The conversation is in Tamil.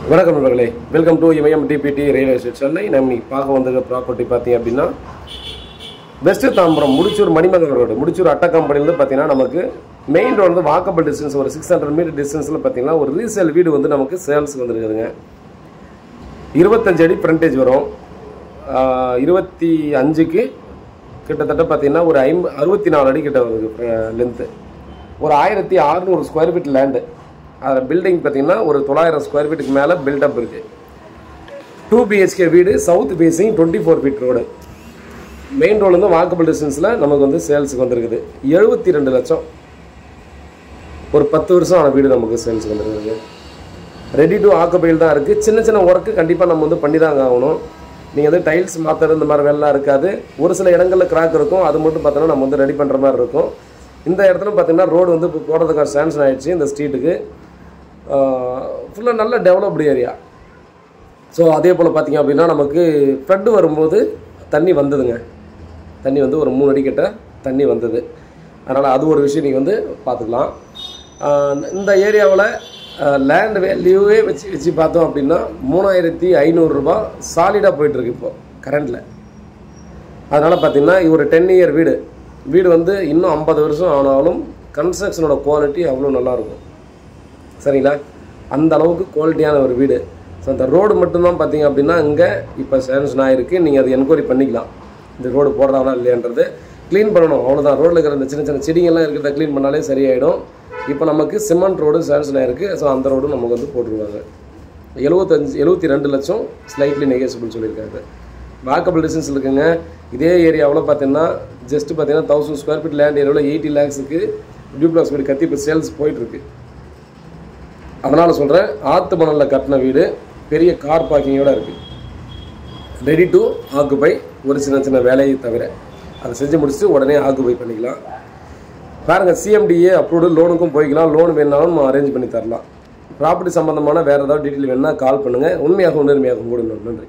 வணக்கம் நண்பர்களே, welcome to Imayam DBT real estate Chennai. நம்ம இன்னைக்கு பார்க்க வந்த ப்ராப்பர்ட்டி பார்த்தீங்க அப்படின்னா வெஸ்ட் தாம்பரம் முடிச்சூர் மணிமகன் ரோடு, முடிச்சூர் அட்டா கம்பெனிலேருந்து பார்த்தீங்கன்னா நமக்கு மெயின் ரோடு வந்து வாக்கபிள் டிஸ்டன்ஸ் ஒரு 600 மீட்டர் டிஸ்டன்ஸில் பார்த்தீங்கன்னா ஒரு ரீசேல் வீடு வந்து நமக்கு சேல்ஸுக்கு வந்துருக்குதுங்க. 25 அடி ஃப்ரண்டேஜ் வரும். 25க்கு கிட்டத்தட்ட பார்த்தீங்கன்னா ஒரு 64 அடி கிட்ட வருது லென்த்து. ஒரு 1600 ஸ்கொயர் ஃபீட் லேண்டு. அதில் பில்டிங் பார்த்தீங்கன்னா ஒரு 900 ஸ்கொயர் ஃபீட்டுக்கு மேலே பில்டப் இருக்குது. 2 BHK வீடு, south facing, 24 feet road. Main ரோடுலேருந்து வாக்கபிள் டிஸ்டன்ஸில் நமக்கு வந்து சேல்ஸுக்கு வந்துருக்குது. 72 லட்சம். ஒரு 10 வருஷம் ஆன வீடு நமக்கு சேல்ஸுக்கு வந்துருக்குது. ரெடி டு ஆக்குபைல் தான் இருக்குது. சின்ன சின்ன ஒர்க்கு கண்டிப்பாக நம்ம வந்து பண்ணி தாங்க ஆகணும். நீங்கள் வந்து டைல்ஸ் மாற்றுறது இந்த மாதிரி வேலைலாம் இருக்காது. ஒரு சில இடங்களில் கிராக் இருக்கும், அது மட்டும் பார்த்தோன்னா நம்ம வந்து ரெடி பண்ணுற மாதிரி இருக்கும். இந்த இடத்துல பார்த்தீங்கன்னா ரோடு வந்து இப்போ போடுறதுக்கான சான்சன் ஆகிடுச்சு. இந்த ஸ்ட்ரீட்டுக்கு ஃபுல்லாக நல்ல டெவலப்டு ஏரியா. ஸோ அதே போல் பார்த்திங்க அப்படின்னா நமக்கு ஃப்ளட்டு வரும்போது தண்ணி வந்ததுங்க. தண்ணி வந்து ஒரு 3 அடி கிட்ட தண்ணி வந்தது. அதனால் அது ஒரு விஷயம் நீங்கள் வந்து பார்த்துக்கலாம். இந்த ஏரியாவில் லேண்ட் வேல்யூவே வச்சு பார்த்தோம் அப்படின்னா 3500 ரூபா சாலிடாக போயிட்டுருக்கு இப்போது கரண்டில். அதனால் பார்த்திங்கன்னா இது ஒரு 10 இயர் வீடு வந்து இன்னும் 50 வருஷம் ஆனாலும் கன்ஸ்ட்ரக்ஷனோட குவாலிட்டி அவ்வளோ நல்லாயிருக்கும். சரிங்களா? அந்த அளவுக்கு குவாலிட்டியான ஒரு வீடு. ஸோ அந்த ரோடு மட்டும்தான் பார்த்தீங்க அப்படின்னா இங்கே இப்போ சேங்ஷன் ஆகிருக்கு. நீங்கள் அதை என்கொயரி பண்ணிக்கலாம். இந்த ரோடு போடுறாங்களா இல்லையான்றது க்ளீன் பண்ணணும், அவ்வளோதான். ரோடில் இருக்கிற இந்த சின்ன சின்ன செடிங்கள்லாம் இருக்கிறத க்ளீன் பண்ணாலே சரியாயிடும். இப்போ நமக்கு சிமெண்ட் ரோடு சேங்ஷன் ஆகிருக்கு. ஸோ அந்த ரோடு நமக்கு வந்து போட்டுருவாங்க. 72 லட்சம் ஸ்லைட்லி நெகோசியபிள் சொல்லியிருக்காங்க. வாக்கபிள் டிஸ்டன்ஸ் இருக்குங்க. இதே ஏரியாவில் பார்த்தீங்கன்னா ஜஸ்ட்டு பார்த்தீங்கன்னா 1000 ஸ்கொயர் ஃபீட் லேண்ட் ஏரியாவில் 80 lakhsக்கு டியூப்ளக்ஸ் வீடு கத்தி இப்போ சேல்ஸ் போயிட்டுருக்கு. அதனால் சொல்கிறேன், ஆற்று மணலில் கட்டின வீடு, பெரிய கார் பார்க்கிங்கோடு இருக்குது. Ready to occupy. ஒரு சின்ன சின்ன வேலையை தவிர அதை செஞ்சு முடிச்சுட்டு உடனே ஆக்குபை பண்ணிக்கலாம். பாருங்கள், CMDA அப்ரூவ்டு. லோனுக்கும் போய்க்கலாம். லோன் வேணாலும் நம்ம அரேஞ்ச் பண்ணி தரலாம். ப்ராப்பர்ட்டி சம்மந்தமான வேறு ஏதாவது டீட்டெயில் வேணுன்னா கால் பண்ணுங்கள். உண்மையாகவும் நேர்மையாகவும் கூட. நன்றி.